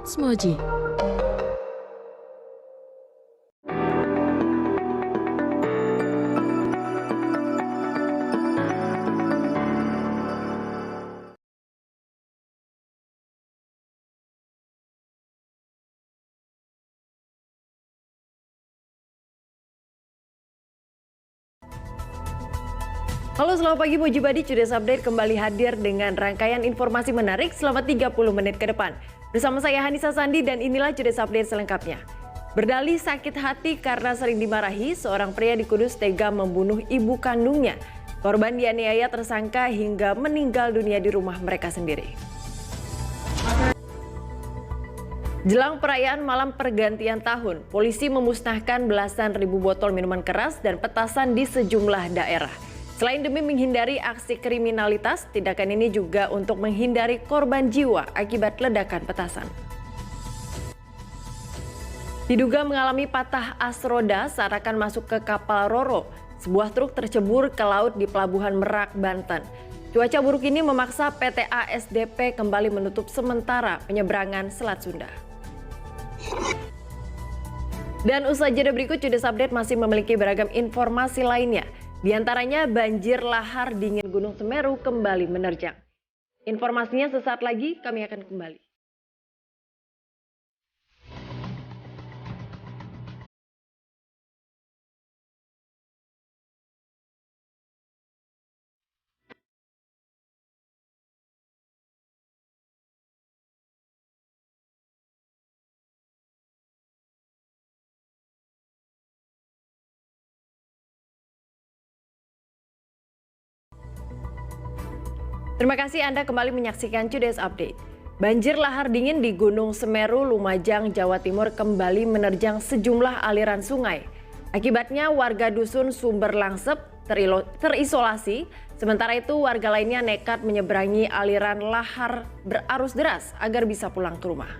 Hitsmoji. Halo, selamat pagi Mojibadi, Cudes Update kembali hadir dengan rangkaian informasi menarik selama 30 menit ke depan. Bersama saya Hanisa Sandi dan inilah Cudes Update selengkapnya. Berdalih sakit hati karena sering dimarahi, seorang pria di Kudus tega membunuh ibu kandungnya. Korban dianiaya tersangka hingga meninggal dunia di rumah mereka sendiri. Jelang perayaan malam pergantian tahun, polisi memusnahkan belasan ribu botol minuman keras dan petasan di sejumlah daerah. Selain demi menghindari aksi kriminalitas, tindakan ini juga untuk menghindari korban jiwa akibat ledakan petasan. Diduga mengalami patah as roda saat akan masuk ke kapal Roro, sebuah truk tercebur ke laut di Pelabuhan Merak, Banten. Cuaca buruk ini memaksa PT ASDP kembali menutup sementara penyeberangan Selat Sunda. Dan usai jeda berikut, Cudes Update masih memiliki beragam informasi lainnya. Di antaranya banjir lahar dingin Gunung Semeru kembali menerjang. Informasinya sesaat lagi, kami akan kembali. Terima kasih Anda kembali menyaksikan Cudes Update. Banjir lahar dingin di Gunung Semeru, Lumajang, Jawa Timur kembali menerjang sejumlah aliran sungai. Akibatnya warga dusun Sumber Langsep terisolasi, sementara itu warga lainnya nekat menyeberangi aliran lahar berarus deras agar bisa pulang ke rumah.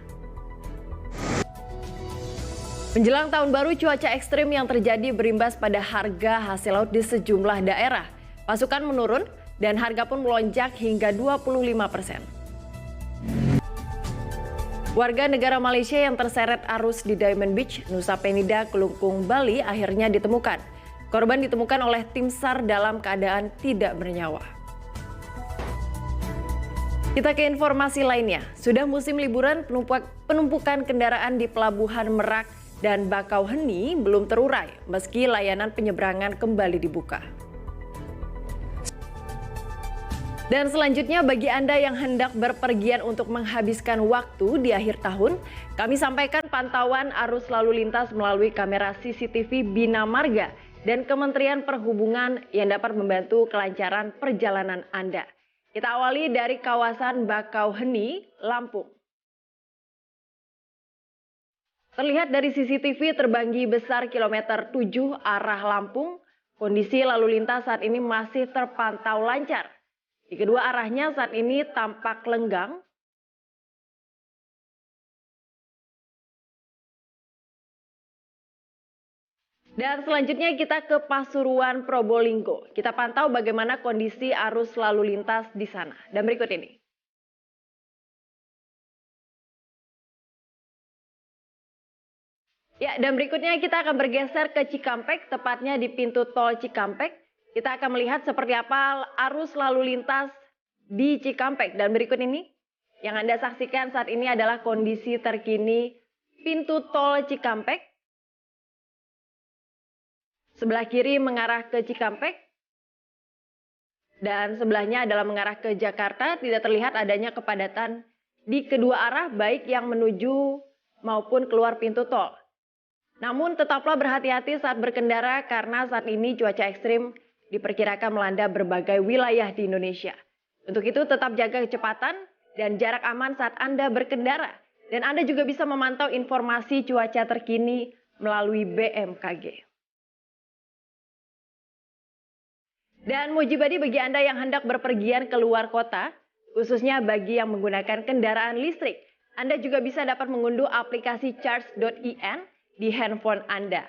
Menjelang tahun baru, cuaca ekstrim yang terjadi berimbas pada harga hasil laut di sejumlah daerah. Pasokan menurun dan harga pun melonjak hingga 25%. Warga negara Malaysia yang terseret arus di Diamond Beach, Nusa Penida, Kelungkung, Bali akhirnya ditemukan. Korban ditemukan oleh tim SAR dalam keadaan tidak bernyawa. Kita ke informasi lainnya. Sudah musim liburan, penumpukan kendaraan di Pelabuhan Merak dan Bakauheni belum terurai meski layanan penyeberangan kembali dibuka. Dan selanjutnya bagi Anda yang hendak berpergian untuk menghabiskan waktu di akhir tahun, kami sampaikan pantauan arus lalu lintas melalui kamera CCTV Bina Marga dan Kementerian Perhubungan yang dapat membantu kelancaran perjalanan Anda. Kita awali dari kawasan Bakauheni, Lampung. Terlihat dari CCTV Terbanggi Besar kilometer 7 arah Lampung, kondisi lalu lintas saat ini masih terpantau lancar. Di kedua arahnya saat ini tampak lenggang. Dan selanjutnya kita ke Pasuruan, Probolinggo. Kita pantau bagaimana kondisi arus lalu lintas di sana. Dan berikut ini. Ya, dan berikutnya kita akan bergeser ke Cikampek, tepatnya di pintu tol Cikampek. Kita akan melihat seperti apa arus lalu lintas di Cikampek. Dan berikut ini, yang Anda saksikan saat ini adalah kondisi terkini pintu tol Cikampek. Sebelah kiri mengarah ke Cikampek. Dan sebelahnya adalah mengarah ke Jakarta. Tidak terlihat adanya kepadatan di kedua arah, baik yang menuju maupun keluar pintu tol. Namun tetaplah berhati-hati saat berkendara karena saat ini cuaca ekstrim diperkirakan melanda berbagai wilayah di Indonesia. Untuk itu tetap jaga kecepatan dan jarak aman saat Anda berkendara. Dan Anda juga bisa memantau informasi cuaca terkini melalui BMKG. Dan Mojibadi, bagi Anda yang hendak berpergian ke luar kota, khususnya bagi yang menggunakan kendaraan listrik, Anda juga bisa dapat mengunduh aplikasi charge.in di handphone Anda.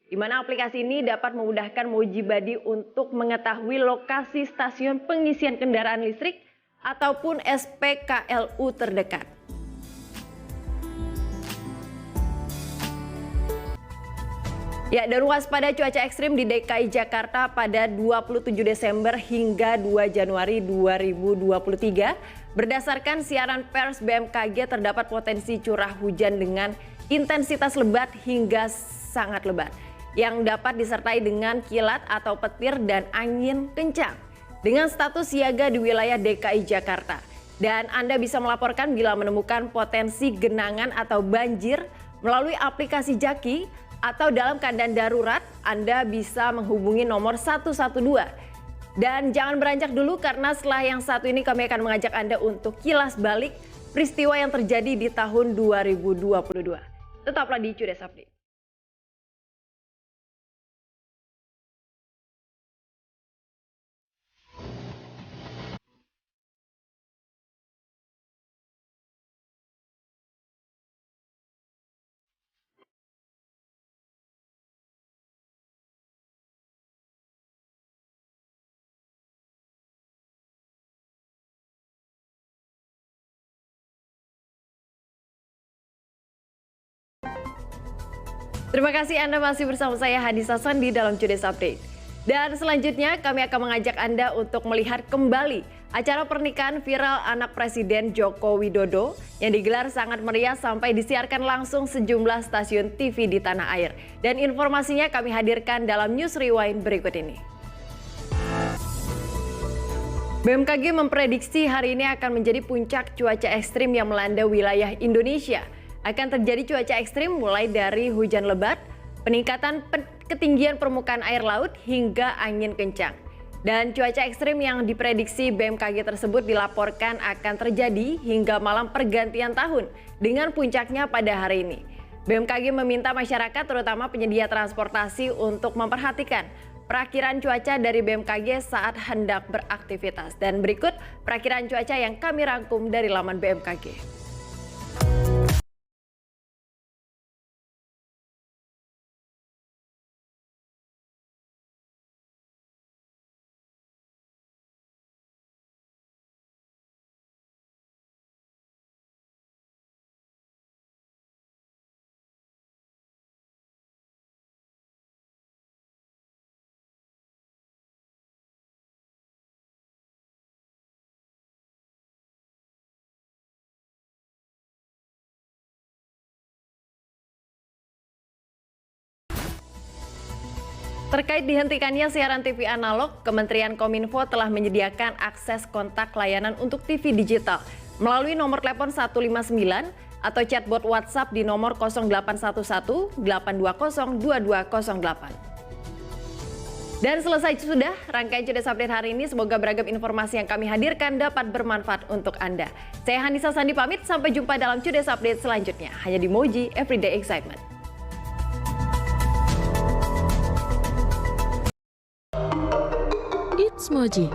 Di mana aplikasi ini dapat memudahkan Mojibadi untuk mengetahui lokasi stasiun pengisian kendaraan listrik ataupun SPKLU terdekat. Ya, dan waspada cuaca ekstrim di DKI Jakarta pada 27 Desember hingga 2 Januari 2023. Berdasarkan siaran pers BMKG terdapat potensi curah hujan dengan intensitas lebat hingga sangat lebat yang dapat disertai dengan kilat atau petir dan angin kencang dengan status siaga di wilayah DKI Jakarta. Dan Anda bisa melaporkan bila menemukan potensi genangan atau banjir melalui aplikasi Jaki, atau dalam keadaan darurat Anda bisa menghubungi nomor 112. Dan jangan beranjak dulu karena setelah yang satu ini kami akan mengajak Anda untuk kilas balik peristiwa yang terjadi di tahun 2022. Tetaplah di Cudes Update. Terima kasih Anda masih bersama saya Hadis Hasan di dalam Cudes Update. Dan selanjutnya kami akan mengajak Anda untuk melihat kembali acara pernikahan viral anak Presiden Joko Widodo yang digelar sangat meriah sampai disiarkan langsung sejumlah stasiun TV di tanah air. Dan informasinya kami hadirkan dalam News Rewind berikut ini. BMKG memprediksi hari ini akan menjadi puncak cuaca ekstrim yang melanda wilayah Indonesia. Akan terjadi cuaca ekstrim mulai dari hujan lebat, peningkatan ketinggian permukaan air laut hingga angin kencang. Dan cuaca ekstrim yang diprediksi BMKG tersebut dilaporkan akan terjadi hingga malam pergantian tahun dengan puncaknya pada hari ini. BMKG meminta masyarakat terutama penyedia transportasi untuk memperhatikan perakiran cuaca dari BMKG saat hendak beraktivitas. Dan berikut perakiran cuaca yang kami rangkum dari laman BMKG. Terkait dihentikannya siaran TV analog, Kementerian Kominfo telah menyediakan akses kontak layanan untuk TV digital melalui nomor telepon 159 atau chatbot WhatsApp di nomor 0811 820 2208. Dan selesai sudah rangkaian Cudes Update hari ini. Semoga beragam informasi yang kami hadirkan dapat bermanfaat untuk Anda. Saya Hanisa Sandi pamit, sampai jumpa dalam Cudes Update selanjutnya. Hanya di Moji Everyday Excitement. It's Moji.